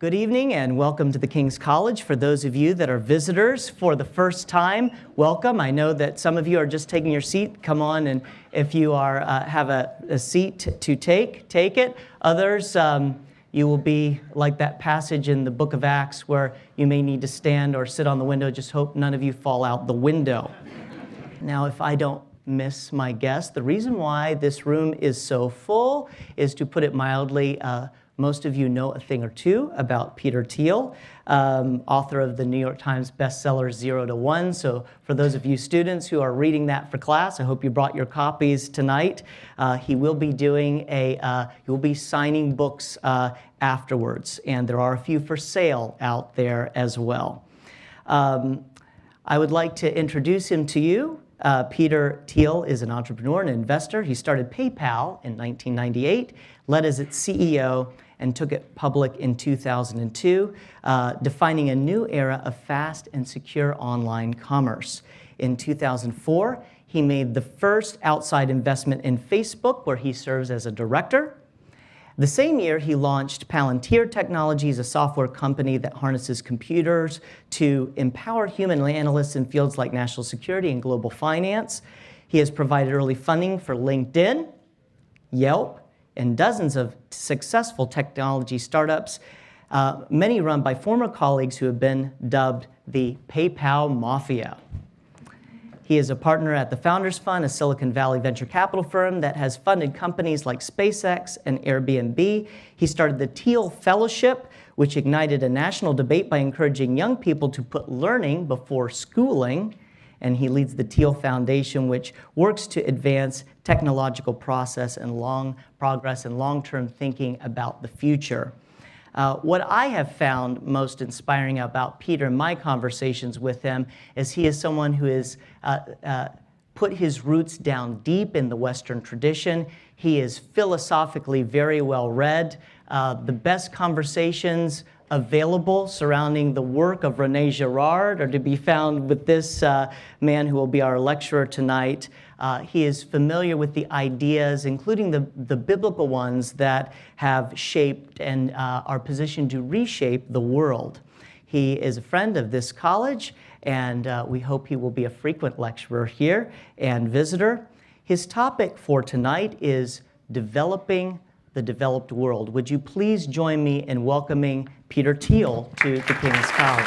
Good evening and welcome to the King's College. For those of you that are visitors for the first time, welcome. I know that some of you are just taking your seat. Come on, and if you are have a seat to take it. Others, you will be like that passage in the book of Acts where you may need to stand or sit on the window. Just hope none of you fall out the window. Now, if I don't miss my guess, the reason why this room is so full is, to put it mildly, most of you know a thing or two about Peter Thiel, author of the New York Times bestseller 0 to 1. So for those of you students who are reading that for class, I hope you brought your copies tonight. He will be doing he will be signing books afterwards, and there are a few for sale out there as well. I would like to introduce him to you. Peter Thiel is an entrepreneur and investor. He started PayPal in 1998, led as its CEO, and took it public in 2002, defining a new era of fast and secure online commerce. In 2004, he made the first outside investment in Facebook, where he serves as a director. The same year, he launched Palantir Technologies, a software company that harnesses computers to empower human analysts in fields like national security and global finance. He has provided early funding for LinkedIn, Yelp, and dozens of successful technology startups, many run by former colleagues who have been dubbed the PayPal Mafia. He is a partner at the Founders Fund, a Silicon Valley venture capital firm that has funded companies like SpaceX and Airbnb. He started the Thiel Fellowship, which ignited a national debate by encouraging young people to put learning before schooling. And he leads the Thiel Foundation, which works to advance technological progress and long-term thinking about the future. What I have found most inspiring about Peter in my conversations with him is he is someone who has put his roots down deep in the Western tradition. He is philosophically very well read. The best conversations available surrounding the work of René Girard are to be found with this man who will be our lecturer tonight. He is familiar with the ideas, including the biblical ones, that have shaped and are positioned to reshape the world. He is a friend of this college, and we hope he will be a frequent lecturer here and visitor. His topic for tonight is developing the developed world. Would you please join me in welcoming Peter Thiel to the King's College?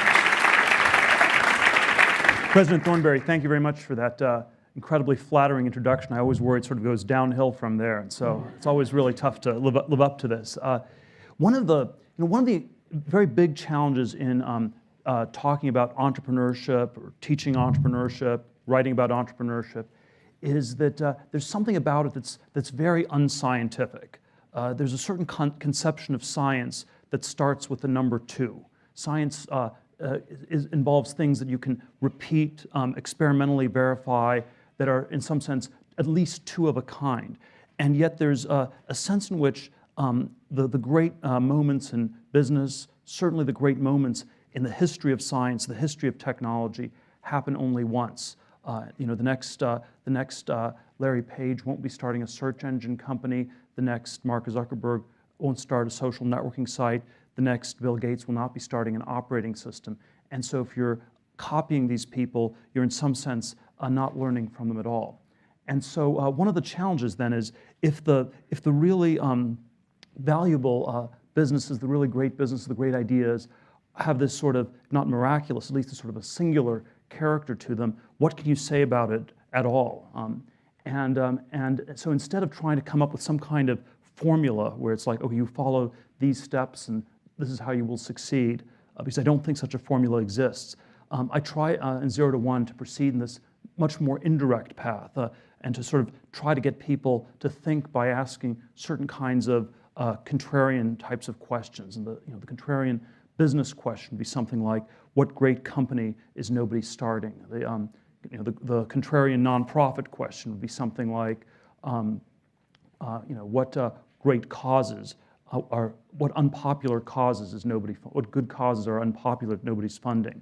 President Thornberry, thank you very much for that incredibly flattering introduction. I always worry it sort of goes downhill from there, and so it's always really tough to live up to this. One of the very big challenges in talking about entrepreneurship or teaching entrepreneurship, writing about entrepreneurship, is that there's something about it that's very unscientific. There's a certain conception of science that starts with the number 2. Science involves things that you can repeat, experimentally verify, that are in some sense at least 2 of a kind. And yet there's a sense in which the great moments in business, certainly the great moments in the history of science, the history of technology, happen only once. The next Larry Page won't be starting a search engine company. The next Mark Zuckerberg won't start a social networking site. The next Bill Gates will not be starting an operating system. And so if you're copying these people, you're in some sense not learning from them at all. And so one of the challenges then is if the really valuable businesses, the really great businesses, the great ideas have this sort of, not miraculous, at least a sort of a singular character to them, what can you say about it at all? And so instead of trying to come up with some kind of formula where it's like, okay, you follow these steps and this is how you will succeed, because I don't think such a formula exists, I try in 0 to 1 to proceed in this much more indirect path and to sort of try to get people to think by asking certain kinds of contrarian types of questions. And the contrarian business question would be something like, what great company is nobody starting? The contrarian nonprofit question would be something like, what great causes what unpopular causes is what good causes are unpopular if nobody's funding?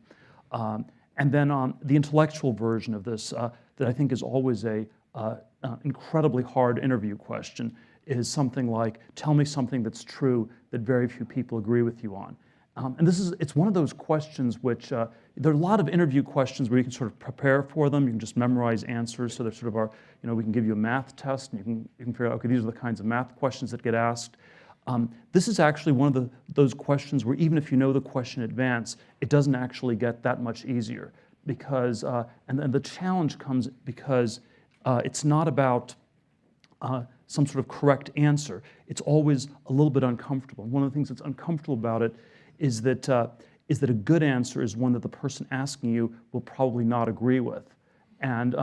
And then the intellectual version of this that I think is always a incredibly hard interview question is something like, tell me something that's true that very few people agree with you on. And it's one of those questions which, there are a lot of interview questions where you can sort of prepare for them. You can just memorize answers. So there sort of are, we can give you a math test, and you can figure out, okay, these are the kinds of math questions that get asked. This is actually one of those questions where even if you know the question in advance, it doesn't actually get that much easier. Because, and then the challenge comes because it's not about some sort of correct answer. It's always a little bit uncomfortable. One of the things that's uncomfortable about it is that a good answer is one that the person asking you will probably not agree with. And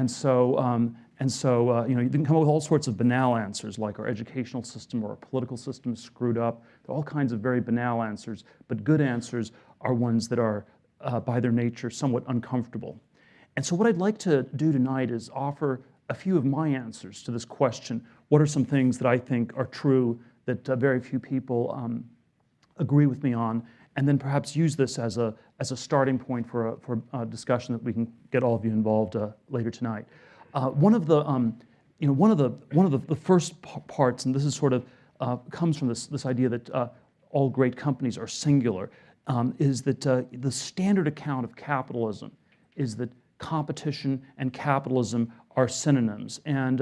so you can come up with all sorts of banal answers, like our educational system or our political system is screwed up. There are all kinds of very banal answers, but good answers are ones that are, by their nature, somewhat uncomfortable. And so what I'd like to do tonight is offer a few of my answers to this question. What are some things that I think are true that very few people agree with me on, and then perhaps use this as a starting point for a discussion that we can get all of you involved later tonight. One of the first parts, and this is sort of comes from this idea that all great companies are singular, is that the standard account of capitalism is that competition and capitalism are synonyms. And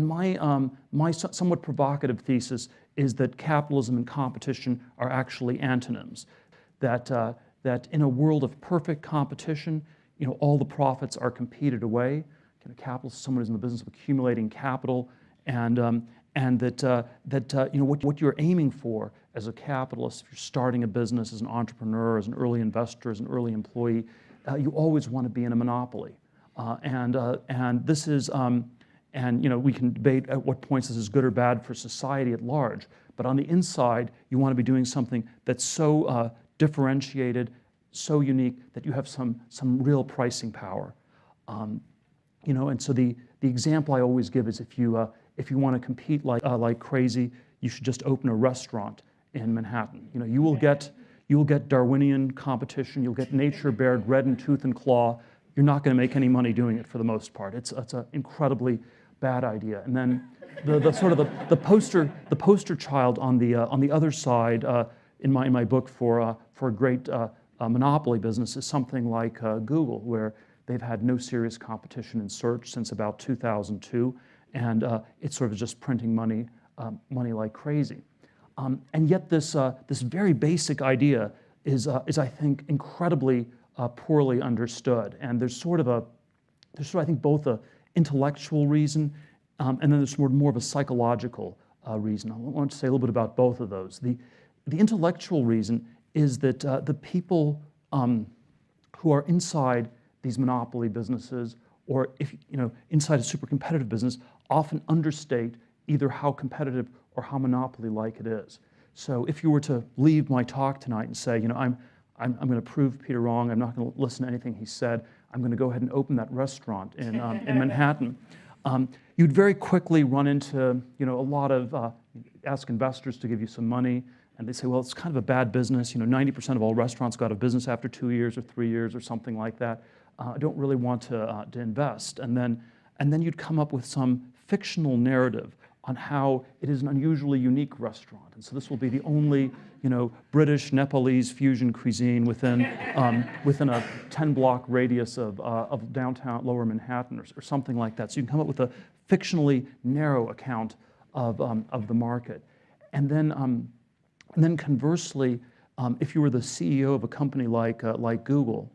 my somewhat provocative thesis is that capitalism and competition are actually antonyms. That in a world of perfect competition, all the profits are competed away. Capitalist is someone who's in the business of accumulating capital, and what you're aiming for as a capitalist, if you're starting a business as an entrepreneur, as an early investor, as an early employee, you always want to be in a monopoly. And this is, we can debate at what points this is good or bad for society at large. But on the inside, you want to be doing something that's so differentiated, so unique that you have some real pricing power. And so the example I always give is if you want to compete like crazy, you should just open a restaurant in Manhattan. You will get Darwinian competition. You'll get nature bared red in tooth and claw. You're not going to make any money doing it for the most part. It's an incredibly bad idea. And then the poster child on the other side in my book for a great monopoly business is something like Google, where they've had no serious competition in search since about 2002, and it's sort of just printing money like crazy. And yet this very basic idea is I think incredibly poorly understood. And there's sort of I think both a intellectual reason and then there's more of a psychological reason. I want to say a little bit about both of those. The intellectual reason is that the people who are inside these monopoly businesses, or inside a super competitive business, often understate either how competitive or how monopoly-like it is. So if you were to leave my talk tonight and say, I'm going to prove Peter wrong, I'm not going to listen to anything he said, I'm going to go ahead and open that restaurant in Manhattan, you'd very quickly run into a lot of ask investors to give you some money, and they say, well, it's kind of a bad business. 90% of all restaurants go out of business after 2 years or 3 years or something like that. I don't really want to invest. And then you'd come up with some fictional narrative on how it is an unusually unique restaurant. And so this will be the only, British Nepalese fusion cuisine within a 10-block radius of downtown Lower Manhattan or something like that. So you can come up with a fictionally narrow account of the market. And then conversely, if you were the CEO of a company like Google,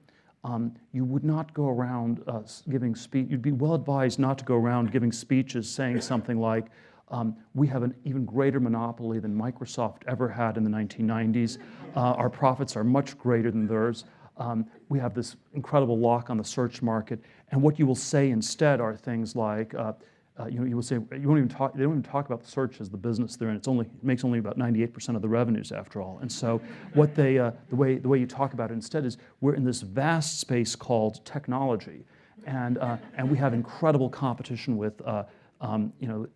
you would not go around giving speech. You'd be well advised not to go around giving speeches saying something like, we have an even greater monopoly than Microsoft ever had in the 1990s. Our profits are much greater than theirs. We have this incredible lock on the search market. And what you will say instead are things like, you will say, they don't even talk about the search as the business they're in. It makes only about 98% of the revenues after all. And so what the way you talk about it instead is, we're in this vast space called technology. And we have incredible competition with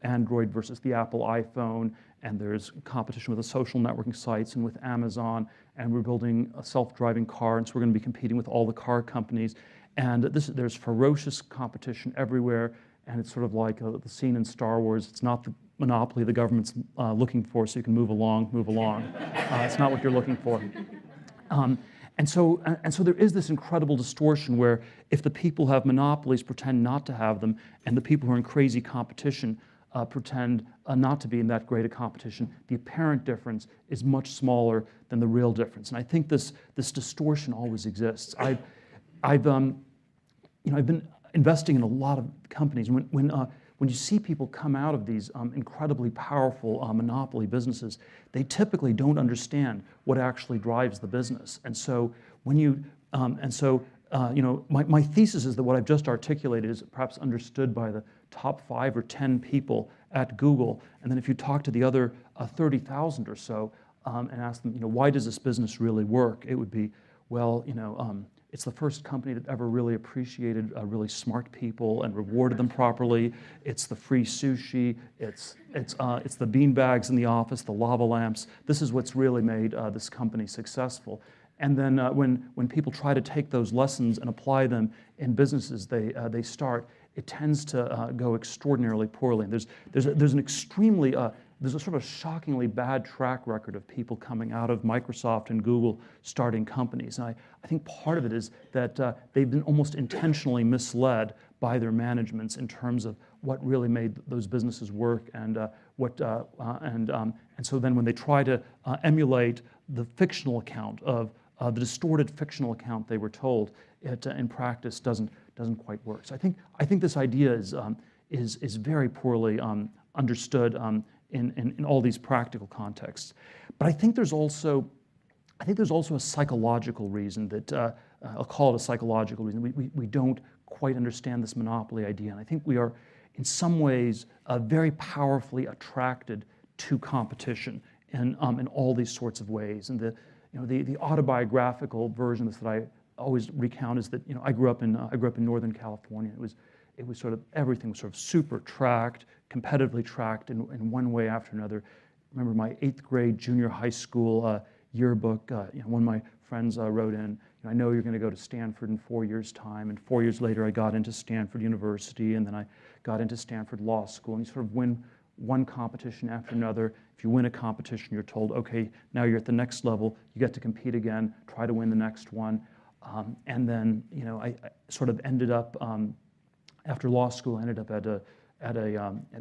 Android versus the Apple iPhone, and there's competition with the social networking sites and with Amazon, and we're building a self-driving car, and so we're going to be competing with all the car companies. And there's ferocious competition everywhere, and it's sort of like the scene in Star Wars. It's not monopoly the government's looking for so you can move along, move along. It's not what you're looking for. And so there is this incredible distortion where if the people who have monopolies pretend not to have them, and the people who are in crazy competition pretend not to be in that great a competition, the apparent difference is much smaller than the real difference. And I think this distortion always exists. I've been investing in a lot of companies. When you see people come out of these incredibly powerful monopoly businesses, they typically don't understand what actually drives the business. And so my thesis is that what I've just articulated is perhaps understood by the top 5 or 10 people at Google. And then if you talk to the other 30,000 or so and ask them, why does this business really work? It would be, well, it's the first company that ever really appreciated really smart people and rewarded them properly. It's the free sushi. It's the bean bags in the office, the lava lamps. This is what's really made this company successful. And then when people try to take those lessons and apply them in businesses they start, it tends to go extraordinarily poorly. And there's a sort of shockingly bad track record of people coming out of Microsoft and Google starting companies. And I think part of it is that they've been almost intentionally misled by their managements in terms of what really made those businesses work, and so then when they try to emulate the fictional account of the distorted fictional account they were told, it in practice doesn't quite work. So I think this idea is very poorly understood in all these practical contexts. But I think there's also a psychological reason that I'll call it a psychological reason. We don't quite understand this monopoly idea, and I think we are in some ways very powerfully attracted to competition in all these sorts of ways. And the autobiographical version of this that I always recount is that I grew up in Northern California. It was sort of everything was sort of super tracked, competitively tracked in one way after another. I remember my 8th grade junior high school yearbook. One of my friends wrote in, I know you're going to go to Stanford in 4 years' time. And 4 years later, I got into Stanford University, and then I got into Stanford Law School. And you sort of win one competition after another. If you win a competition, you're told, okay, now you're at the next level. You get to compete again, try to win the next one. And then, I sort of ended up, after law school, I ended up at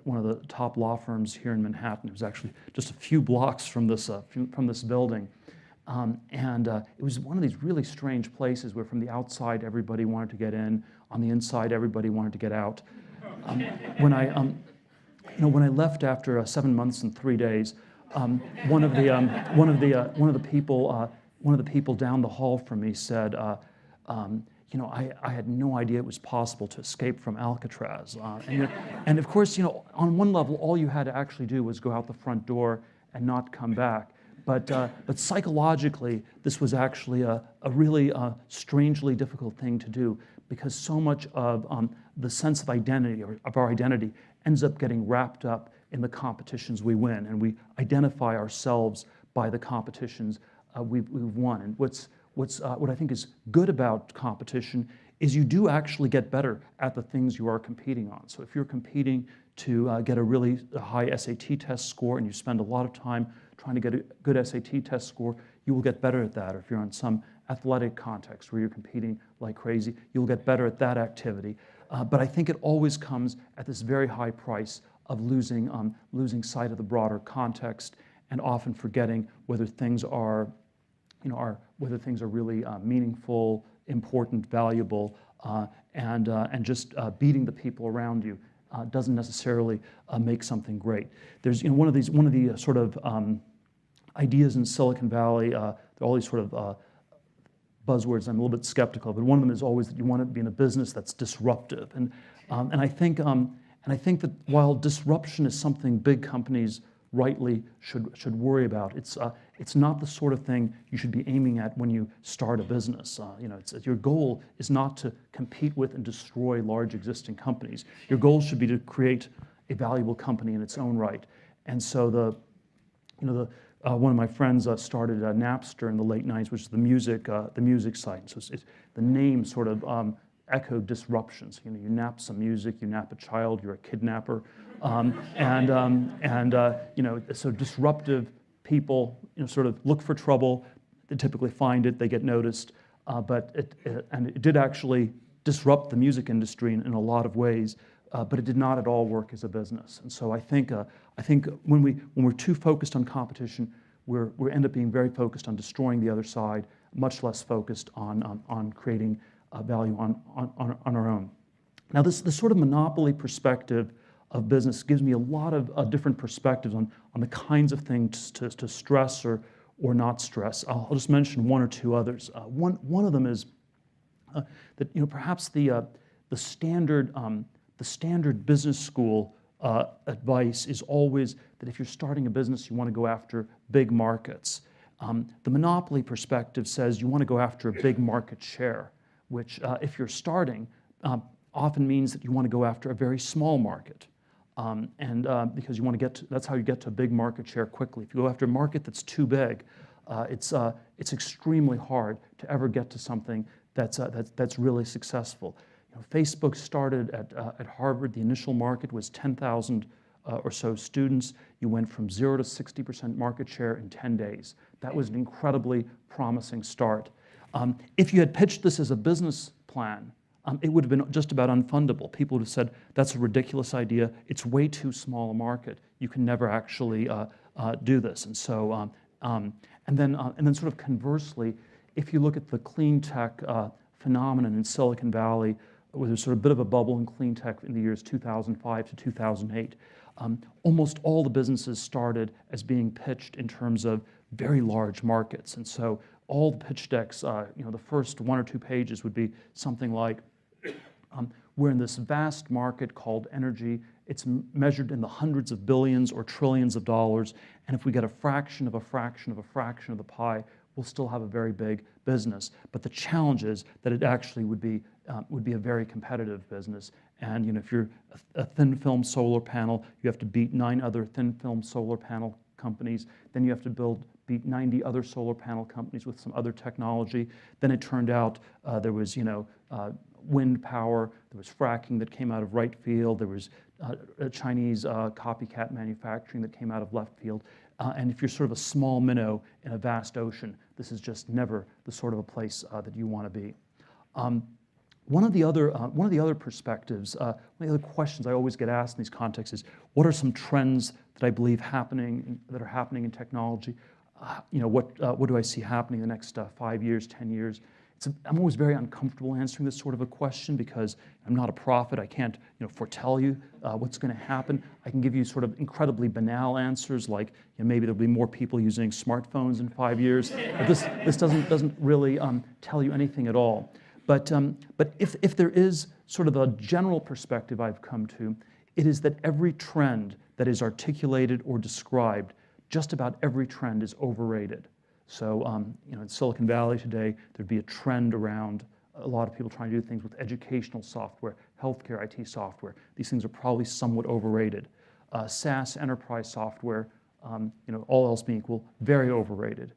one of the top law firms here in Manhattan. It was actually just a few blocks from this building. It was one of these really strange places where from the outside everybody wanted to get in, on the inside everybody wanted to get out. When I left after 7 months and 3 days, one of the people down the hall from me said, I had no idea it was possible to escape from Alcatraz. And of course, on one level, all you had to actually do was go out the front door and not come back. But psychologically, this was actually a really strangely difficult thing to do, because so much of the sense of identity, or of our identity, ends up getting wrapped up in the competitions we win, and we identify ourselves by the competitions we've won. And what I think is good about competition is you do actually get better at the things you are competing on. So if you're competing to get a really high SAT test score, and you spend a lot of time trying to get a good SAT test score, you will get better at that. Or if you're in some athletic context where you're competing like crazy, you'll get better at that activity. But I think it always comes at this very high price of losing sight of the broader context, and often forgetting whether things are really meaningful, important, valuable, and just beating the people around you doesn't necessarily make something great. There's one of the sort of ideas in Silicon Valley. There are all these sort of buzzwords I'm a little bit skeptical, but one of them is always that you want to be in a business that's disruptive. And I think that while disruption is something big companies rightly should worry about, it's not the sort of thing you should be aiming at when you start a business. Your goal is not to compete with and destroy large existing companies. Your goal should be to create a valuable company in its own right. And so one of my friends started Napster in the late 90s, which is the music site. So the name sort of echo disruptions. You nap some music, you nap a child, you're a kidnapper, so disruptive people, sort of look for trouble. They typically find it, they get noticed, but it did actually disrupt the music industry in a lot of ways, but it did not at all work as a business. And so I think when we're too focused on competition, we end up being very focused on destroying the other side, much less focused on creating value on our own. Now, this sort of monopoly perspective of business gives me a lot of different perspectives on the kinds of things to stress or not stress. I'll just mention one or two others. One of them is that perhaps the standard business school advice is always that if you're starting a business, you want to go after big markets. The monopoly perspective says you want to go after a big market share, which if you're starting, often means that you want to go after a very small market. Because you want to that's how you get to a big market share quickly. If you go after a market that's too big, it's extremely hard to ever get to something that's really successful. Facebook started at Harvard. The initial market was 10,000 or so students. You went from 0 to 60% market share in 10 days. That was an incredibly promising start. If you had pitched this as a business plan, it would have been just about unfundable. People would have said, that's a ridiculous idea. It's way too small a market. You can never actually do this. And so, and then sort of conversely, if you look at the clean tech phenomenon in Silicon Valley, where there's sort of a bit of a bubble in clean tech in the years 2005 to 2008, almost all the businesses started as being pitched in terms of very large markets. And so all the pitch decks, the first 1 or 2 pages would be something like, we're in this vast market called energy. It's measured in the hundreds of billions or trillions of dollars. And if we get a fraction of a fraction of a fraction of the pie, we'll still have a very big business. But the challenge is that it actually would be a very competitive business. And if you're a thin film solar panel, you have to beat 9 other thin film solar panel companies. Then you have to beat 90 other solar panel companies with some other technology. Then it turned out there was wind power, there was fracking that came out of right field, there was Chinese copycat manufacturing that came out of left field. And if you're sort of a small minnow in a vast ocean, this is just never the sort of a place that you want to be. One of the other perspectives, one of the other questions I always get asked in these contexts is, what are some trends that I believe that are happening in technology? What do I see happening in the next 5 years, 10 years? I'm always very uncomfortable answering this sort of a question because I'm not a prophet. I can't foretell you what's going to happen. I can give you sort of incredibly banal answers like maybe there'll be more people using smartphones in 5 years. But this doesn't really tell you anything at all. But if there is sort of a general perspective I've come to, it is that every trend that is articulated or described, just about every trend is overrated. So, in Silicon Valley today, there'd be a trend around a lot of people trying to do things with educational software, healthcare IT software. These things are probably somewhat overrated. SaaS enterprise software, all else being equal, very overrated.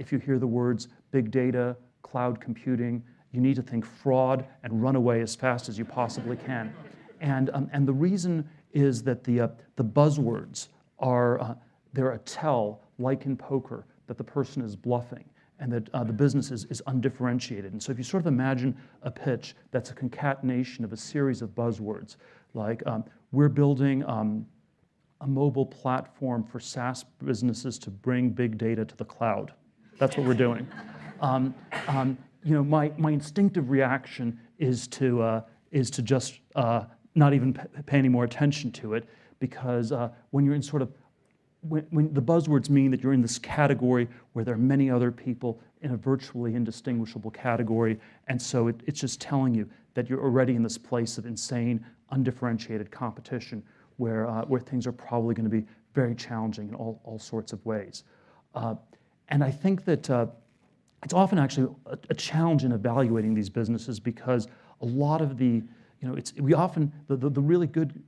If you hear the words big data, cloud computing, you need to think fraud and run away as fast as you possibly can. And the reason is that the buzzwords are they're a tell, like in poker, that the person is bluffing and that the business is undifferentiated. And so if you sort of imagine a pitch that's a concatenation of a series of buzzwords, like we're building a mobile platform for SaaS businesses to bring big data to the cloud. That's what we're doing. My instinctive reaction is to just not even pay any more attention to it, because when you're in sort of when the buzzwords mean that you're in this category where there are many other people in a virtually indistinguishable category, and so it's just telling you that you're already in this place of insane, undifferentiated competition where things are probably going to be very challenging in all sorts of ways. And I think that it's often actually a challenge in evaluating these businesses, because a lot of the really good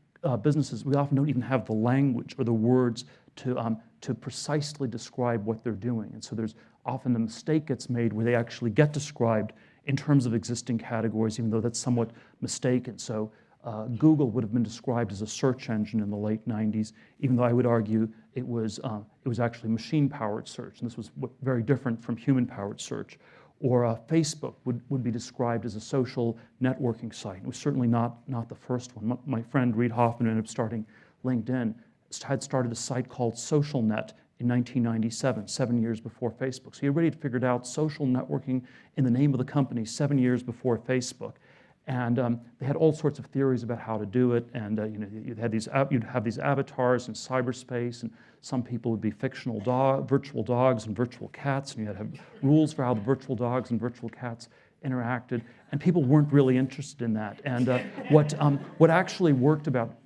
businesses, we often don't even have the language or the words to precisely describe what they're doing. And so there's often a mistake gets made where they actually get described in terms of existing categories, even though that's somewhat mistaken. So Google would have been described as a search engine in the late 90s, even though I would argue it was actually machine-powered search, and this was very different from human-powered search. Or Facebook would be described as a social networking site. It was certainly not the first one. My friend Reid Hoffman ended up starting LinkedIn, had started a site called SocialNet in 1997, 7 years before Facebook. So he already had figured out social networking in the name of the company 7 years before Facebook. And they had all sorts of theories about how to do it. And you'd have these avatars in cyberspace, and some people would be fictional virtual dogs and virtual cats, and you had to have rules for how the virtual dogs and virtual cats interacted. And people weren't really interested in that. And what actually worked about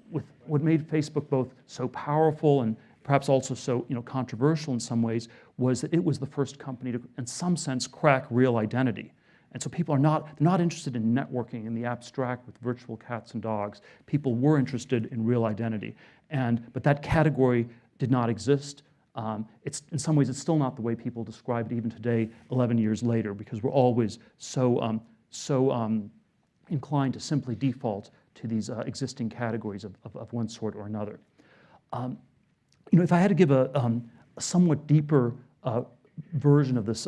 what made Facebook both so powerful and perhaps also so controversial in some ways was that it was the first company to, in some sense, crack real identity. And so people are not interested in networking in the abstract with virtual cats and dogs. People were interested in real identity. But that category did not exist. In some ways, it's still not the way people describe it even today, 11 years later, because we're always so inclined to simply default to these existing categories of one sort or another. If I had to give a somewhat deeper version of this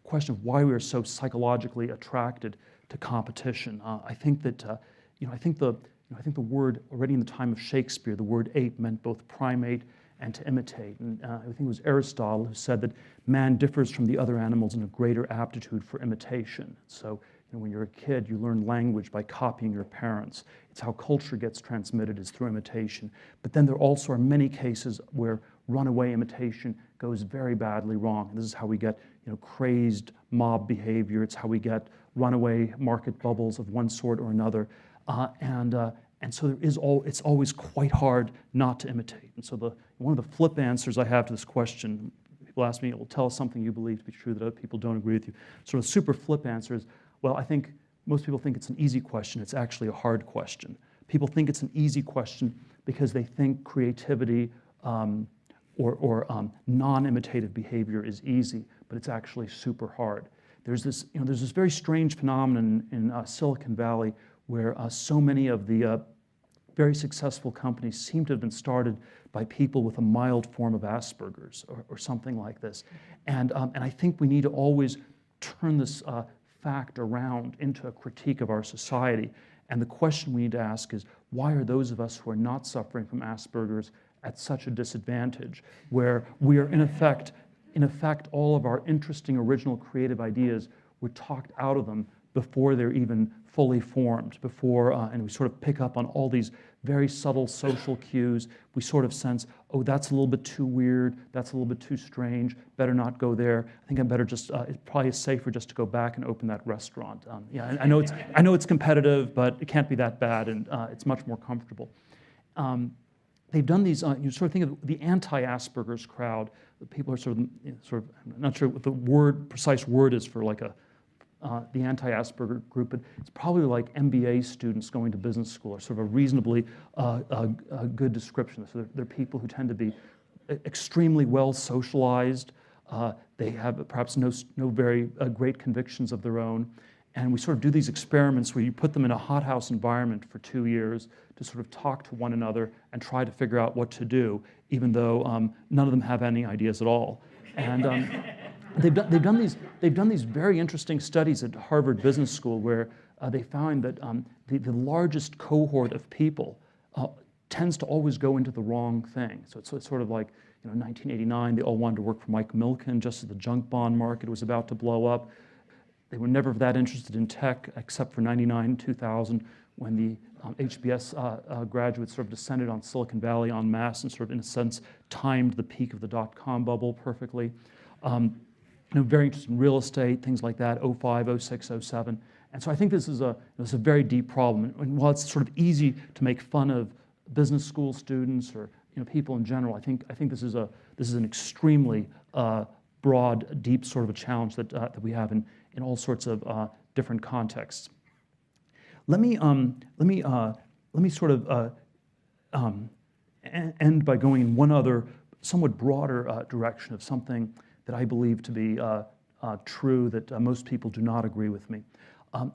question of why we are so psychologically attracted to competition, I think that I think the word already in the time of Shakespeare, the word ape meant both primate and to imitate. And I think it was Aristotle who said that man differs from the other animals in a greater aptitude for imitation. So when you're a kid, you learn language by copying your parents. It's how culture gets transmitted, is through imitation. But then there also are many cases where runaway imitation goes very badly wrong. And this is how we get crazed mob behavior. It's how we get runaway market bubbles of one sort or another. And so it's always quite hard not to imitate. And so one of the flip answers I have to this question, people ask me, well, tell us something you believe to be true that other people don't agree with you. Sort of super flip answer is, well, I think most people think it's an easy question. It's actually a hard question. People think it's an easy question because they think creativity or non-imitative behavior is easy, but it's actually super hard. There's this very strange phenomenon in Silicon Valley where so many of the very successful companies seem to have been started by people with a mild form of Asperger's or something like this. And I think we need to always turn this fact around into a critique of our society. And the question we need to ask is, why are those of us who are not suffering from Asperger's at such a disadvantage, where we are in effect, all of our interesting, original, creative ideas were talked out of them before they're even fully formed, and we sort of pick up on all these very subtle social cues. We sort of sense, oh, that's a little bit too weird, that's a little bit too strange, better not go there. I think I'm better just, it probably is safer just to go back and open that restaurant. Yeah, I know it's competitive, but it can't be that bad, and it's much more comfortable. They've done these, you sort of think of the anti-Asperger's crowd. The people are sort of, I'm not sure what the precise word is for like the anti-Asperger group, but it's probably like MBA students going to business school, or sort of a reasonably good description. So they're people who tend to be extremely well socialized. They have perhaps no very great convictions of their own. And we sort of do these experiments where you put them in a hothouse environment for 2 years to sort of talk to one another and try to figure out what to do, even though none of them have any ideas at all. And they've done these very interesting studies at Harvard Business School where they found that the largest cohort of people tends to always go into the wrong thing. So it's sort of like, 1989, they all wanted to work for Mike Milken just as the junk bond market was about to blow up. They were never that interested in tech except for 99, 2000, when the HBS graduates sort of descended on Silicon Valley en masse and sort of, in a sense, timed the peak of the dot-com bubble perfectly. Very interested in real estate, things like that, 05, 06, 07. And so I think this is a very deep problem. And while it's sort of easy to make fun of business school students or people in general, I think this is an extremely broad, deep sort of a challenge that we have in all sorts of different contexts. Let me sort of end by going in one other somewhat broader direction of something that I believe to be true that most people do not agree with me.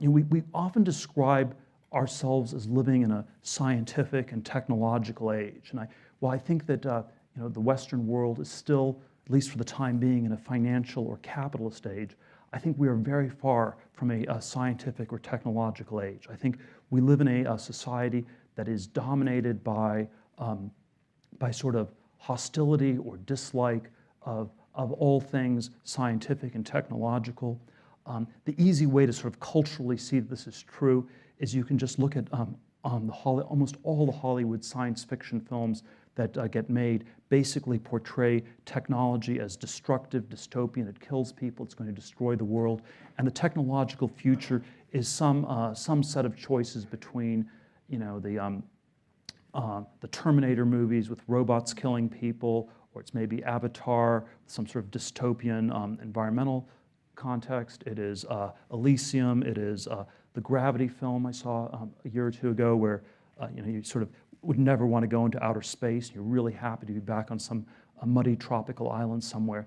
We often describe ourselves as living in a scientific and technological age. And while I think that the Western world is still, at least for the time being, in a financial or capitalist age, I think we are very far from a scientific or technological age. I think we live in a society that is dominated by sort of hostility or dislike of all things scientific and technological. The easy way to sort of culturally see that this is true is you can just look at almost all the Hollywood science fiction films that get made basically portray technology as destructive, dystopian. It kills people. It's going to destroy the world. And the technological future is some set of choices between, the Terminator movies with robots killing people, or it's maybe Avatar, some sort of dystopian environmental context. It is Elysium. It is the Gravity film I saw a year or two ago, where you sort of would never want to go into outer space. You're really happy to be back on some muddy tropical island somewhere.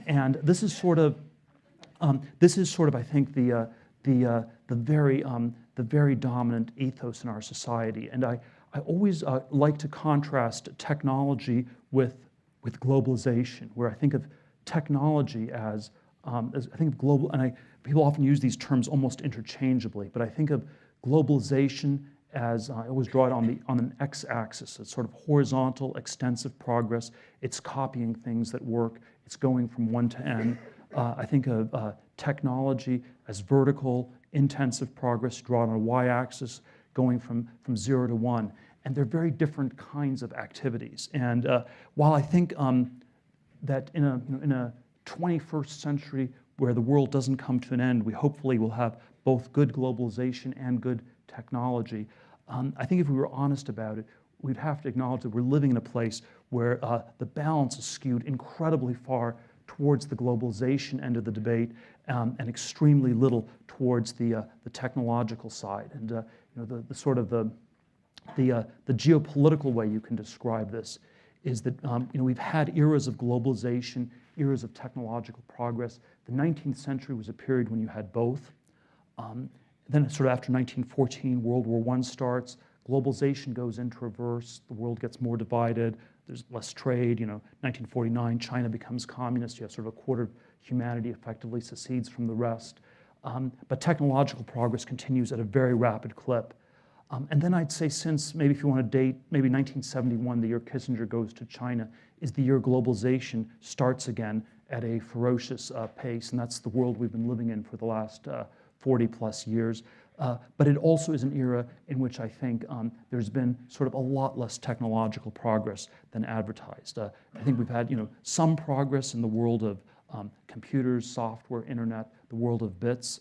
And this is sort of, I think, the very dominant ethos in our society. And I always like to contrast technology with globalization, where I think of technology as I think of global, and people often use these terms almost interchangeably, but I think of globalization as, I always draw it on an x-axis. It's sort of horizontal, extensive progress. It's copying things that work. It's going from one to n. I think of technology as vertical, intensive progress, drawn on a y-axis, going from 0 to 1. And they're very different kinds of activities. And while I think that in a 21st century where the world doesn't come to an end, we hopefully will have both good globalization and good technology. I think if we were honest about it, we'd have to acknowledge that we're living in a place where the balance is skewed incredibly far towards the globalization end of the debate, and extremely little towards the technological side. And the geopolitical way you can describe this is that we've had eras of globalization, eras of technological progress. The 19th century was a period when you had both. Then sort of after 1914, World War I starts, globalization goes into reverse, the world gets more divided, there's less trade. 1949, China becomes communist, you have sort of a quarter of humanity effectively secedes from the rest. But technological progress continues at a very rapid clip. And then I'd say since, maybe if you want to date, maybe 1971, the year Kissinger goes to China, is the year globalization starts again at a ferocious pace, and that's the world we've been living in for the last 40 plus years. But it also is an era in which I think there's been sort of a lot less technological progress than advertised. I think we've had some progress in the world of computers, software, internet, the world of bits.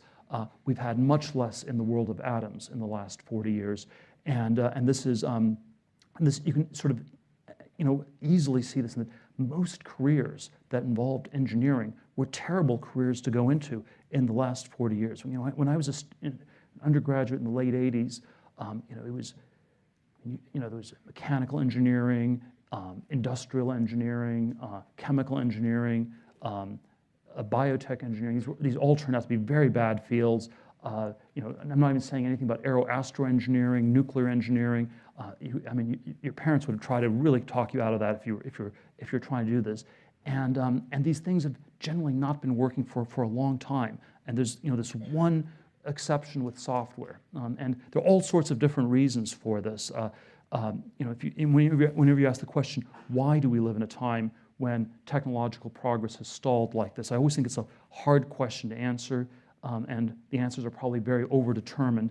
We've had much less in the world of atoms in the last 40 years. And this is, you can sort of easily see this in that most careers that involved engineering were terrible careers to go into in the last 40 years. When I was an undergraduate in the late 80s, it was, there was mechanical engineering, industrial engineering, chemical engineering, biotech engineering. These all turned out to be very bad fields. And I'm not even saying anything about aero-astro engineering, nuclear engineering. Your parents would try to really talk you out of that if you're trying to do this. And these things have generally not been working for a long time. And there's this one exception with software. And there are all sorts of different reasons for this. Whenever you ask the question, why do we live in a time when technological progress has stalled like this? I always think it's a hard question to answer, and the answers are probably very overdetermined.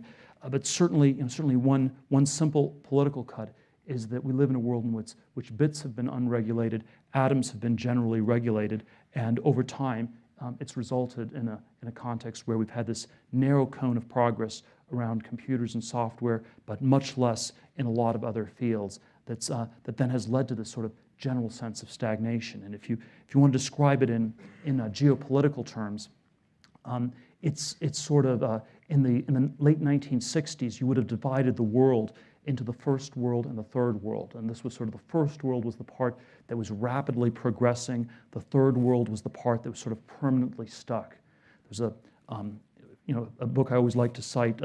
But certainly one simple political cut is that we live in a world in which bits have been unregulated, atoms have been generally regulated, and over time it's resulted in a context where we've had this narrow cone of progress around computers and software, but much less in a lot of other fields. That then has led to this sort of general sense of stagnation. And if you want to describe it in geopolitical terms, it's sort of in the late 1960s, you would have divided the world into the first world and the third world. And this was sort of the first world was the part that was rapidly progressing. The third world was the part that was sort of permanently stuck. There's a book I always like to cite,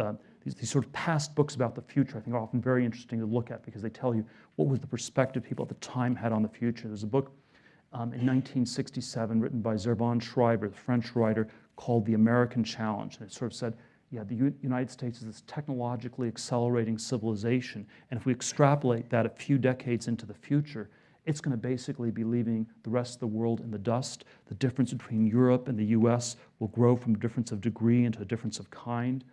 these sort of past books about the future I think are often very interesting to look at because they tell you what was the perspective people at the time had on the future. There's a book in 1967 written by Zervan Schreiber, the French writer, called The American Challenge. And it sort of said, yeah, the United States is this technologically accelerating civilization, and if we extrapolate that a few decades into the future, it's going to basically be leaving the rest of the world in the dust. The difference between Europe and the US will grow from a difference of degree into a difference of kind.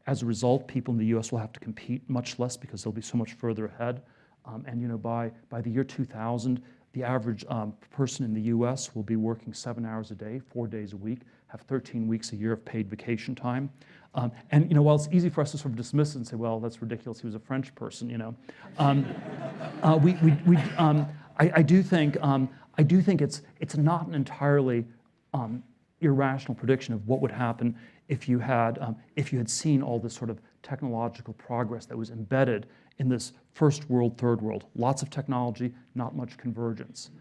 As a result, people in the US will have to compete much less because they'll be so much further ahead. By the year 2000, the average person in the US will be working 7 hours a day, 4 days a week, have 13 weeks a year of paid vacation time. While it's easy for us to sort of dismiss it and say, well, that's ridiculous, he was a French person, I do think it's not an entirely irrational prediction of what would happen if you had seen all this sort of technological progress that was embedded in this first world, third world. Lots of technology, not much convergence.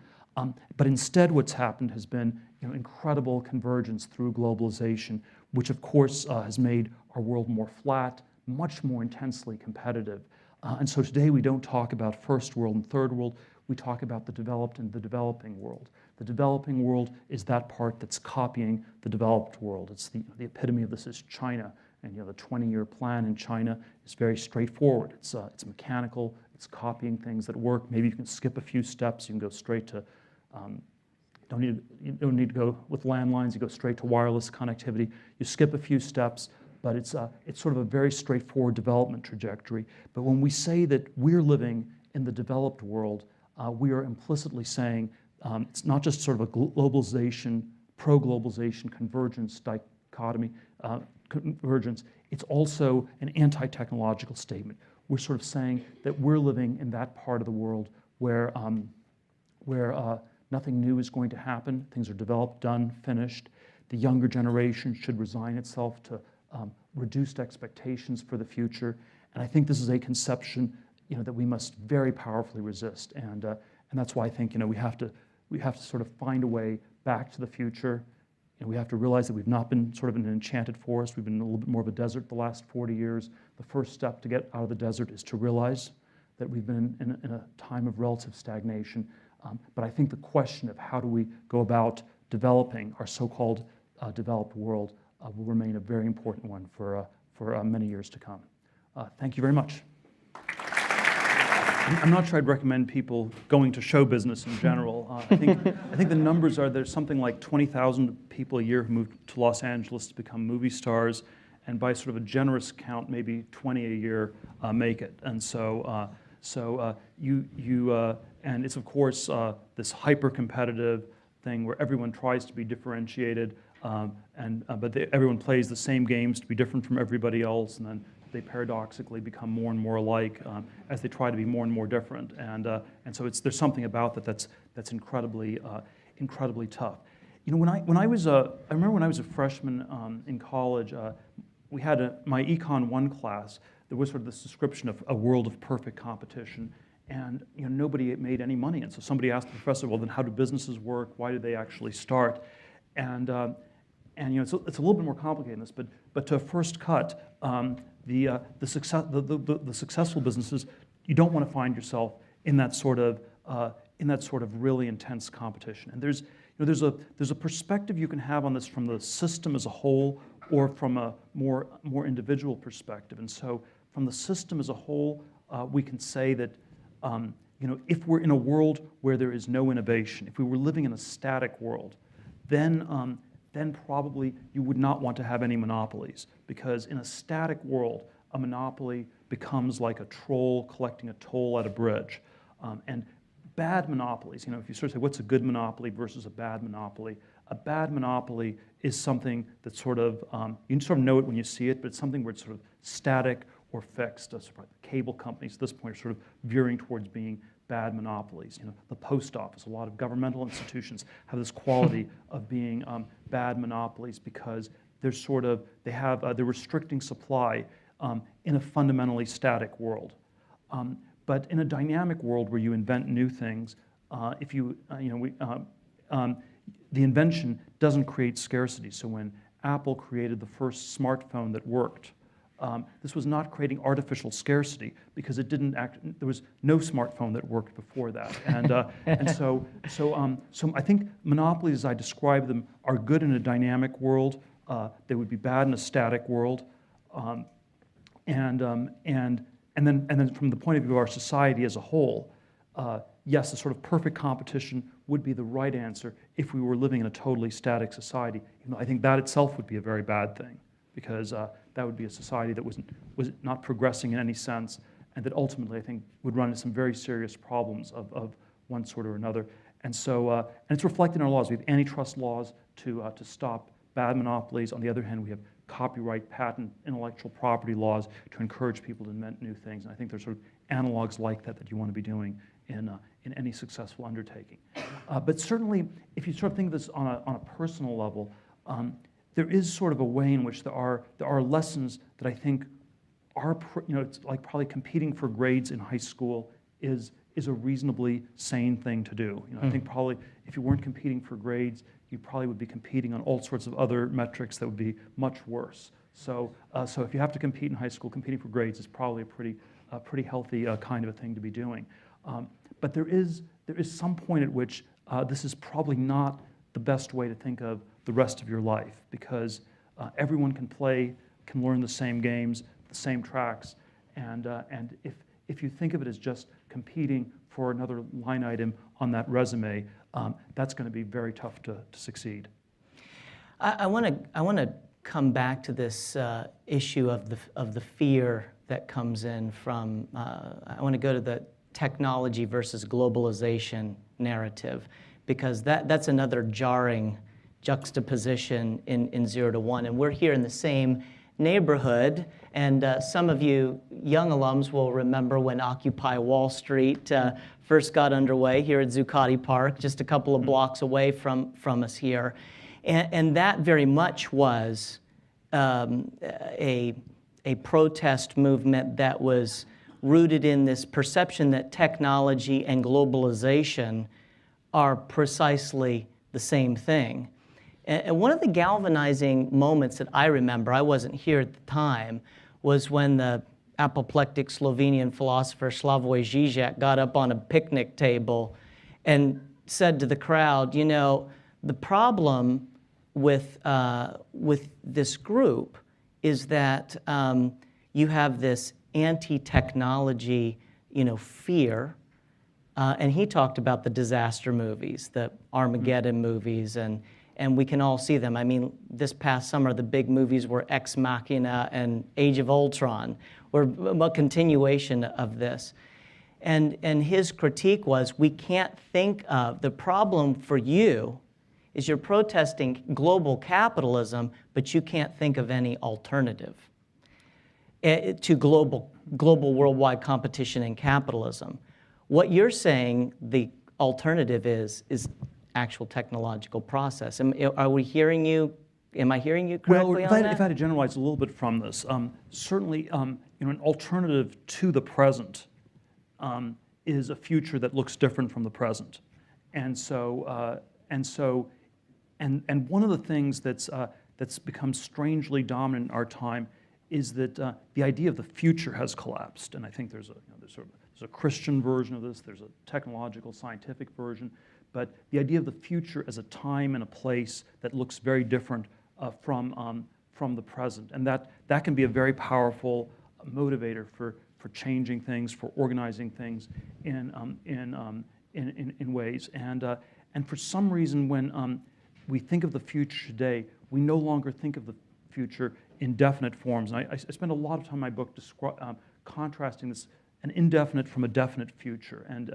But instead what's happened has been incredible convergence through globalization, which of course has made our world more flat, much more intensely competitive. And so today we don't talk about first world and third world, we talk about the developed and the developing world. The developing world is that part that's copying the developed world. It's the epitome of this is China. And the 20-year plan in China is very straightforward. It's mechanical. It's copying things that work. Maybe you can skip a few steps. You can go straight to. You don't need to go with landlines. You go straight to wireless connectivity. You skip a few steps, but it's sort of a very straightforward development trajectory. But when we say that we're living in the developed world, we are implicitly saying it's not just sort of a globalization, pro-globalization convergence dichotomy. Convergence, it's also an anti-technological statement. We're sort of saying that we're living in that part of the world where nothing new is going to happen. Things are developed, done, finished. The younger generation should resign itself to reduced expectations for the future. And I think this is a conception that we must very powerfully resist. And that's why I think we have to sort of find a way back to the future. We have to realize that we've not been sort of in an enchanted forest. We've been in a little bit more of a desert the last 40 years. The first step to get out of the desert is to realize that we've been in a time of relative stagnation. But I think the question of how do we go about developing our so-called developed world will remain a very important one for many years to come. Thank you very much. I'm not sure I'd recommend people going to show business in general. I think the numbers are there's something like 20,000 people a year who move to Los Angeles to become movie stars, and by sort of a generous count, maybe 20 a year make it. And and it's of course this hyper-competitive thing where everyone tries to be differentiated, but everyone plays the same games to be different from everybody else, and then they paradoxically become more and more alike as they try to be more and more different. And so there's something about that's incredibly tough. I remember when I was a freshman in college, we had my Econ 1 class. There was sort of this description of a world of perfect competition, and nobody made any money. And so somebody asked the professor, well, then how do businesses work? Why do they actually start? And it's a little bit more complicated than this, but to a first cut, the successful businesses, you don't want to find yourself in that sort of really intense competition. And there's a perspective you can have on this from the system as a whole, or from a more individual perspective. And so, from the system as a whole, we can say that if we're in a world where there is no innovation, if we were living in a static world, then probably you would not want to have any monopolies, because in a static world, a monopoly becomes like a troll collecting a toll at a bridge. And bad monopolies, if you sort of say, what's a good monopoly versus a bad monopoly is something that sort of, you can sort of know it when you see it, but it's something where it's sort of static or fixed. Cable companies at this point are sort of veering towards being bad monopolies. The post office, a lot of governmental institutions have this quality of being bad monopolies because they're restricting supply in a fundamentally static world. But in a dynamic world where you invent new things, if you, the invention doesn't create scarcity. So when Apple created the first smartphone that worked, this was not creating artificial scarcity because it didn't there was no smartphone that worked before that. And so I think monopolies, as I describe them, are good in a dynamic world. They would be bad in a static world. And then from the point of view of our society as a whole, yes, a sort of perfect competition would be the right answer if we were living in a totally static society. Even though I think that itself would be a very bad thing, because that would be a society that was not progressing in any sense, and that ultimately I think would run into some very serious problems of one sort or another. And so, and it's reflected in our laws. We have antitrust laws to stop bad monopolies. On the other hand, we have copyright, patent, intellectual property laws to encourage people to invent new things. And I think there's sort of analogs like that that you want to be doing in any successful undertaking. But certainly, if you sort of think of this on a personal level, there is sort of a way in which there are lessons that I think are, it's like probably competing for grades in high school is a reasonably sane thing to do. I think probably if you weren't competing for grades, you probably would be competing on all sorts of other metrics that would be much worse. So if you have to compete in high school, competing for grades is probably a pretty healthy kind of a thing to be doing. But there is some point at which this is probably not the best way to think of the rest of your life, because everyone can learn the same games, the same tracks, and if you think of it as just competing for another line item on that resume, that's going to be very tough to succeed. I want to come back to this issue of the fear that comes in from. I want to go to the technology versus globalization narrative, because that's another jarring juxtaposition in 0 to 1. And we're here in the same neighborhood, and some of you young alums will remember when Occupy Wall Street first got underway here at Zuccotti Park, just a couple of blocks away from us here. And that very much was a protest movement that was rooted in this perception that technology and globalization are precisely the same thing. And one of the galvanizing moments that I remember, I wasn't here at the time, was when the apoplectic Slovenian philosopher Slavoj Žižek got up on a picnic table and said to the crowd, the problem with this group is that you have this anti-technology, fear. And he talked about the disaster movies, the Armageddon movies, and we can all see them. I mean, this past summer, the big movies were Ex Machina and Age of Ultron, were a continuation of this. And his critique was, we can't think of, the problem for you is you're protesting global capitalism, but you can't think of any alternative to global worldwide competition and capitalism. What you're saying the alternative is actual technological process. Are we hearing you? Am I hearing you correctly on that? If I had to generalize a little bit from this, certainly an alternative to the present is a future that looks different from the present. And one of the things that's become strangely dominant in our time is that the idea of the future has collapsed. And I think there's a Christian version of this, there's a technological, scientific version, but the idea of the future as a time and a place that looks very different from the present. And that can be a very powerful motivator for changing things, for organizing things in ways. And for some reason, when we think of the future today, we no longer think of the future in definite forms. And I spend a lot of time in my book contrasting this, an indefinite from a definite future. And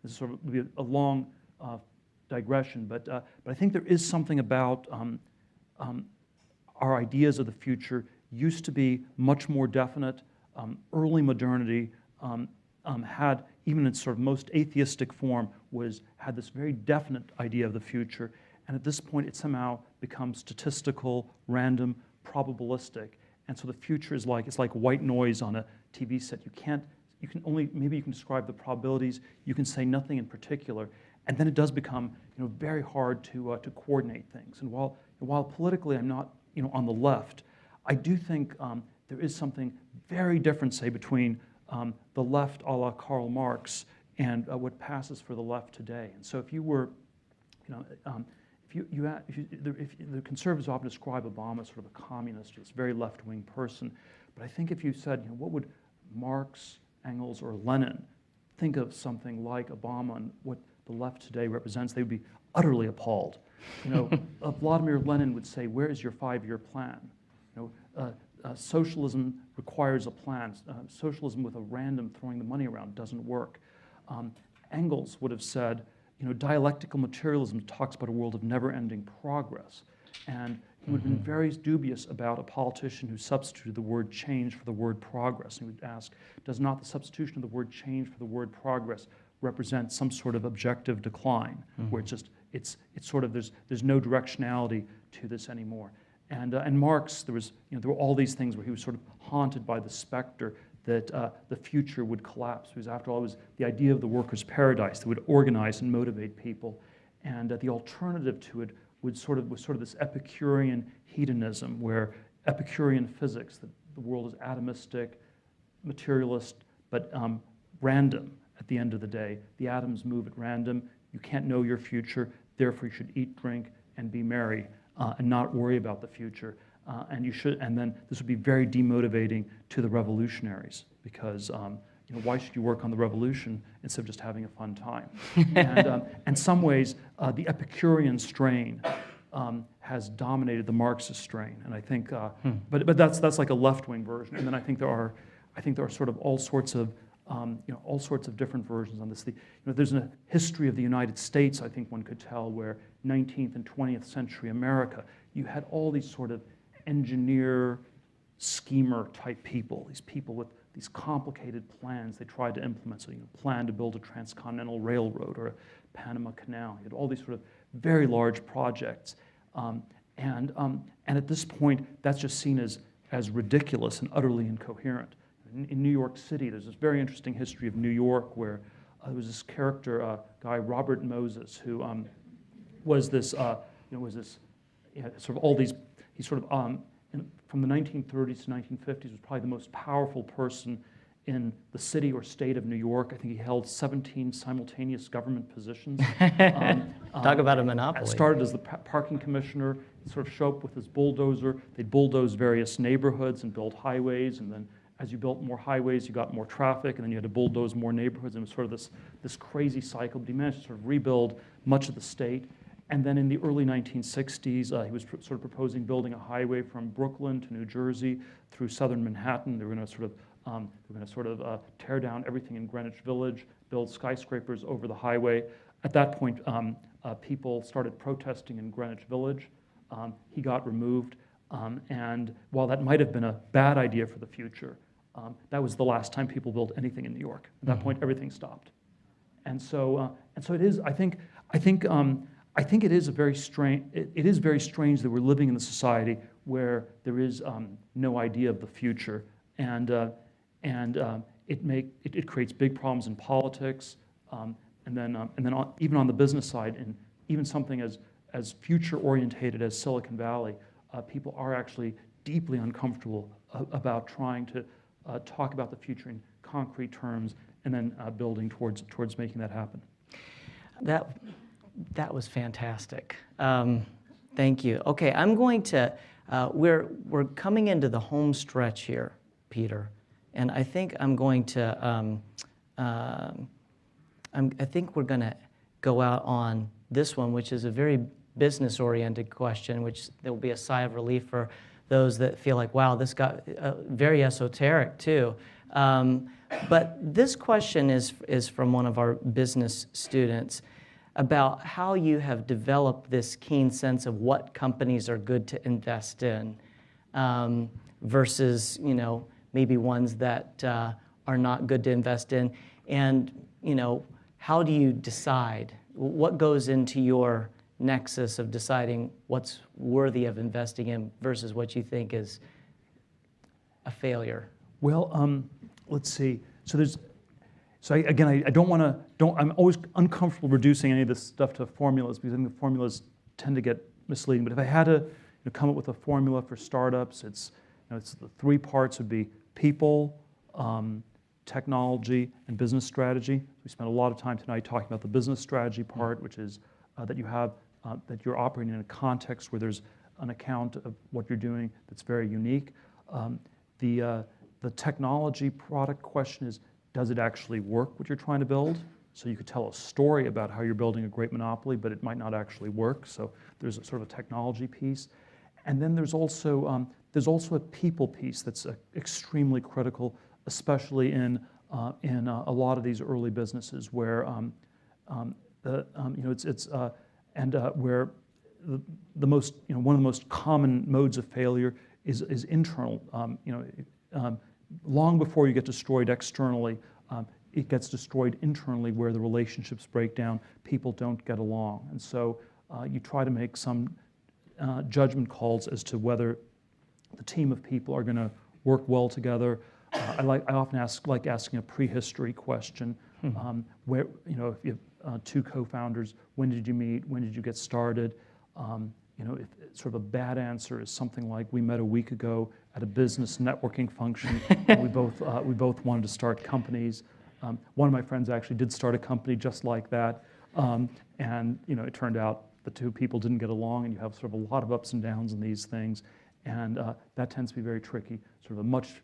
this sort of will be a long digression, but I think there is something about our ideas of the future used to be much more definite. Early modernity had, even in its sort of most atheistic form, had this very definite idea of the future. And at this point, it somehow becomes statistical, random, probabilistic. And so the future is like, it's like white noise on a TV set. Maybe you can describe the probabilities, you can say nothing in particular, and then it does become, very hard to coordinate things. And while politically I'm not, on the left, I do think there is something very different, say, between the left a la Karl Marx and what passes for the left today. And so if you were, the conservatives often describe Obama as sort of a communist, or this very left-wing person, but I think if you said, what would Marx, Engels, or Lenin think of something like Obama and what the left today represents, they would be utterly appalled. Vladimir Lenin would say, "Where is your 5-year plan?" Socialism requires a plan. Socialism with a random throwing the money around doesn't work. Engels would have said, dialectical materialism talks about a world of never-ending progress. And he would have been very dubious about a politician who substituted the word change for the word progress. And he would ask, does not the substitution of the word change for the word progress represent some sort of objective decline, where it's sort of, there's no directionality to this anymore. And Marx, there were all these things where he was sort of haunted by the specter that the future would collapse, because after all, it was the idea of the workers' paradise that would organize and motivate people, and the alternative to it was sort of this Epicurean hedonism, where Epicurean physics, that the world is atomistic, materialist, but random at the end of the day. The atoms move at random. You can't know your future, therefore you should eat, drink, and be merry, and not worry about the future. And then this would be very demotivating to the revolutionaries, because why should you work on the revolution instead of just having a fun time? And in some ways, the Epicurean strain has dominated the Marxist strain, and I think, but that's like a left-wing version. And then I think there are sort of all sorts of different versions on this. There's a history of the United States, I think one could tell, where 19th and 20th century America, you had all these sort of engineer, schemer type people, these people with these complicated plans they tried to implement. So, plan to build a transcontinental railroad or a Panama Canal. You had all these sort of very large projects. And at this point, that's just seen as ridiculous and utterly incoherent. In New York City, there's this very interesting history of New York where there was this character, guy, Robert Moses, who was this, sort of all these, he sort of, from the 1930s to 1950s, was probably the most powerful person in the city or state of New York. I think he held 17 simultaneous government positions. Talk about a monopoly. Started as the parking commissioner, sort of show up with his bulldozer. They'd bulldoze various neighborhoods and build highways, and then as you built more highways, you got more traffic, and then you had to bulldoze more neighborhoods, and it was sort of this crazy cycle. But he managed to sort of rebuild much of the state. And then in the early 1960s, he was sort of proposing building a highway from Brooklyn to New Jersey through southern Manhattan. They were going to sort of tear down everything in Greenwich Village, build skyscrapers over the highway. At that point, people started protesting in Greenwich Village. He got removed, and while that might have been a bad idea for the future, that was the last time people built anything in New York. At that point, everything stopped. And so it is. I think it is very strange. It is very strange that we're living in a society where there is no idea of the future, and it creates big problems in politics, and then even on the business side, and even something as future orientated as Silicon Valley, people are actually deeply uncomfortable about trying to talk about the future in concrete terms, and then building towards making that happen. That was fantastic. Thank you. Okay, I'm going to. We're coming into the home stretch here, Peter, and I think I'm going to. I think we're going to go out on this one, which is a very business-oriented question, which there will be a sigh of relief for those that feel like, wow, this got very esoteric too. But this question is from one of our business students about how you have developed this keen sense of what companies are good to invest in versus, maybe ones that are not good to invest in. And, how do you decide? What goes into your nexus of deciding what's worthy of investing in versus what you think is a failure? Well, let's see. I don't want to. I'm always uncomfortable reducing any of this stuff to formulas because I think the formulas tend to get misleading. But if I had to come up with a formula for startups, it's the three parts would be people, technology, and business strategy. We spent a lot of time tonight talking about the business strategy part, which is that you're operating in a context where there's an account of what you're doing that's very unique. The technology product question is, does it actually work what you're trying to build? So you could tell a story about how you're building a great monopoly, but it might not actually work. So there's a sort of a technology piece. And then there's also a people piece that's extremely critical, especially in a lot of these early businesses where where the most one of the most common modes of failure is internal. Long before you get destroyed externally, it gets destroyed internally where the relationships break down, people don't get along. And so you try to make some judgment calls as to whether the team of people are going to work well together. I often like asking a prehistory question, where if you have two co-founders, when did you meet? When did you get started? If sort of a bad answer is something like, we met a week ago at a business networking function, and we both wanted to start companies. One of my friends actually did start a company just like that, and it turned out the two people didn't get along, and you have sort of a lot of ups and downs in these things, and that tends to be very tricky. Sort of a much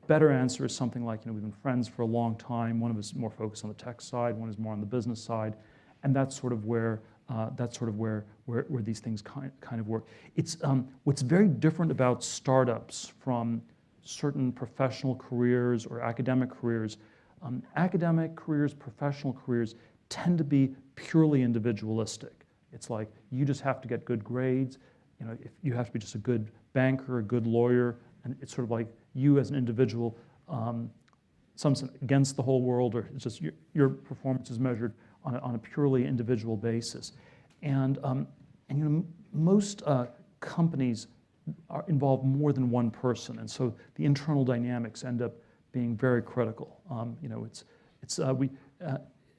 better answer is something like, we've been friends for a long time. One of us is more focused on the tech side, one is more on the business side, and that's sort of where these things kind of work. It's what's very different about startups from certain professional careers or academic careers. Academic careers, professional careers tend to be purely individualistic. It's like you just have to get good grades. If you have to be just a good banker, a good lawyer, and it's sort of like you as an individual, some against the whole world, or it's just your performance is measured on a purely individual basis. And most companies involve more than one person, and so the internal dynamics end up being very critical.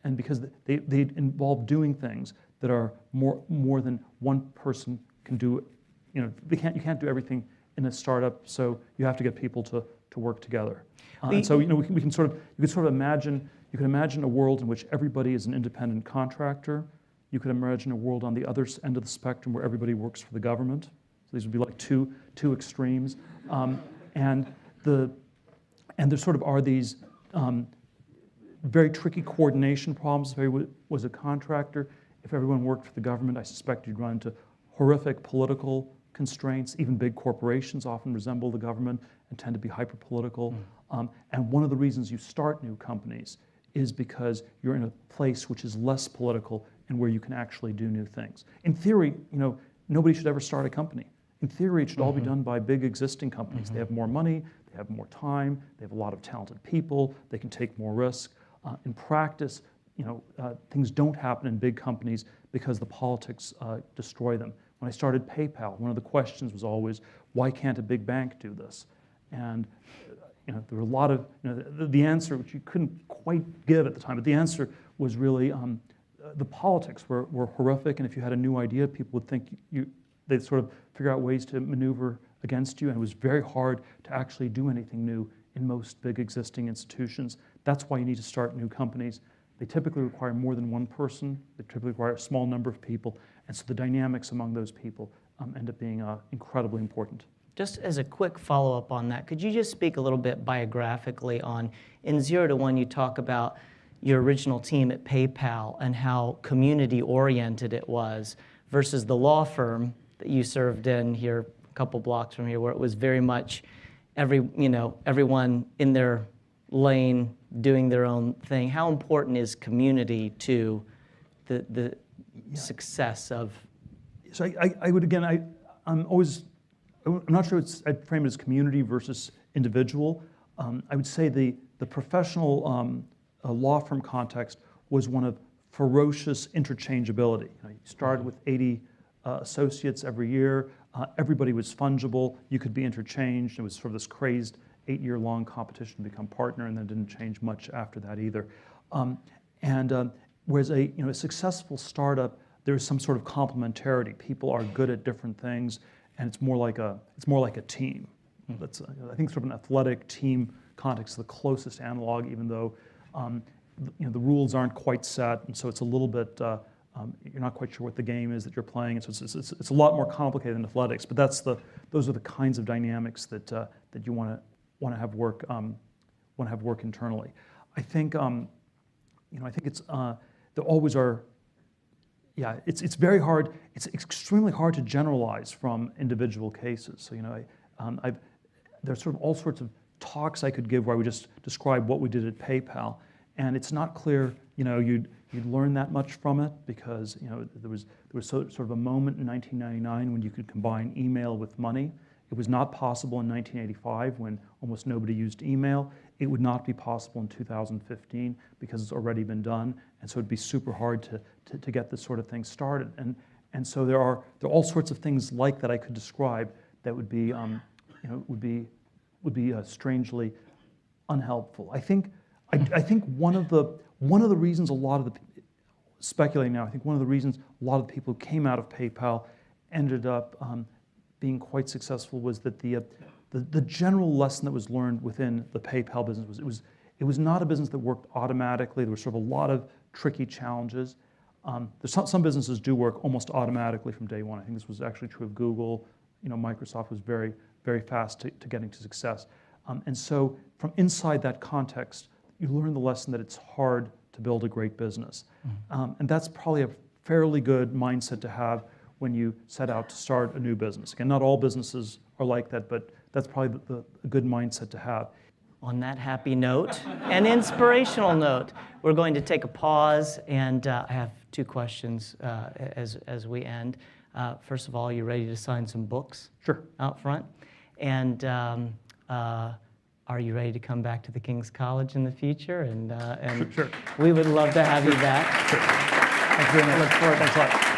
And because they involve doing things that are more than one person can do. You can't do everything in a startup, so you have to get people to work together. And so you can sort of imagine. You can imagine a world in which everybody is an independent contractor. You could imagine a world on the other end of the spectrum where everybody works for the government. So these would be like two extremes. And there sort of are these very tricky coordination problems. If everyone was a contractor, if everyone worked for the government, I suspect you'd run into horrific political constraints. Even big corporations often resemble the government and tend to be hyper-political. And one of the reasons you start new companies is because you're in a place which is less political and where you can actually do new things. In theory, nobody should ever start a company. In theory, it should all be done by big existing companies. They have more money, they have more time, they have a lot of talented people, they can take more risk. In practice, things don't happen in big companies because the politics destroy them. When I started PayPal, one of the questions was always, why can't a big bank do this? And there were a lot of, the answer, which you couldn't quite give at the time, but the answer was really the politics were horrific, and if you had a new idea, people would think they'd sort of figure out ways to maneuver against you, and it was very hard to actually do anything new in most big existing institutions. That's why you need to start new companies. They typically require more than one person. They typically require a small number of people, and so the dynamics among those people end up being incredibly important. Just as a quick follow-up on that, could you just speak a little bit biographically on, in 0 to 1, you talk about your original team at PayPal and how community-oriented it was versus the law firm that you served in here a couple blocks from here, where it was very much everyone in their lane doing their own thing. How important is community to the success of? So I would, again, I'm not sure I'd frame it as community versus individual. I would say the professional law firm context was one of ferocious interchangeability. You started with 80 associates every year. Everybody was fungible. You could be interchanged. It was sort of this crazed 8-year-long competition to become partner, and then didn't change much after that either. Whereas a successful startup, there is some sort of complementarity. People are good at different things, and it's more like a team. That's, I think, sort of an athletic team context, the closest analog, even though the rules aren't quite set, and so it's a little bit you're not quite sure what the game is that you're playing, and so it's a lot more complicated than athletics. But those are the kinds of dynamics that you want to have work internally. I think I think it's there always are. Yeah, it's very hard. It's extremely hard to generalize from individual cases. So there's sort of all sorts of talks I could give where I would just describe what we did at PayPal, and it's not clear you'd learn that much from it, because there was sort of a moment in 1999 when you could combine email with money. It was not possible in 1985 when almost nobody used email. It would not be possible in 2015 because it's already been done, and so it'd be super hard to get this sort of thing started. And so there are all sorts of things like that I could describe that would be strangely unhelpful. I think one of the reasons a lot of the speculating now, I think one of the reasons a lot of the people who came out of PayPal ended up being quite successful was that the general lesson that was learned within the PayPal business was it was not a business that worked automatically. There were sort of a lot of tricky challenges. Some businesses do work almost automatically from day one. I think this was actually true of Google. Microsoft was very, very fast to getting to success. And so from inside that context, you learn the lesson that it's hard to build a great business. And that's probably a fairly good mindset to have when you set out to start a new business. Again, not all businesses are like that, but that's probably a good mindset to have. On that happy note, an inspirational note, we're going to take a pause, and I have 2 questions as we end. First of all, you ready to sign some books? Sure. Out front? And are you ready to come back to the King's College in the future? And Sure. we would love to have you back. Sure. Thanks very much. Look forward. Thanks a lot.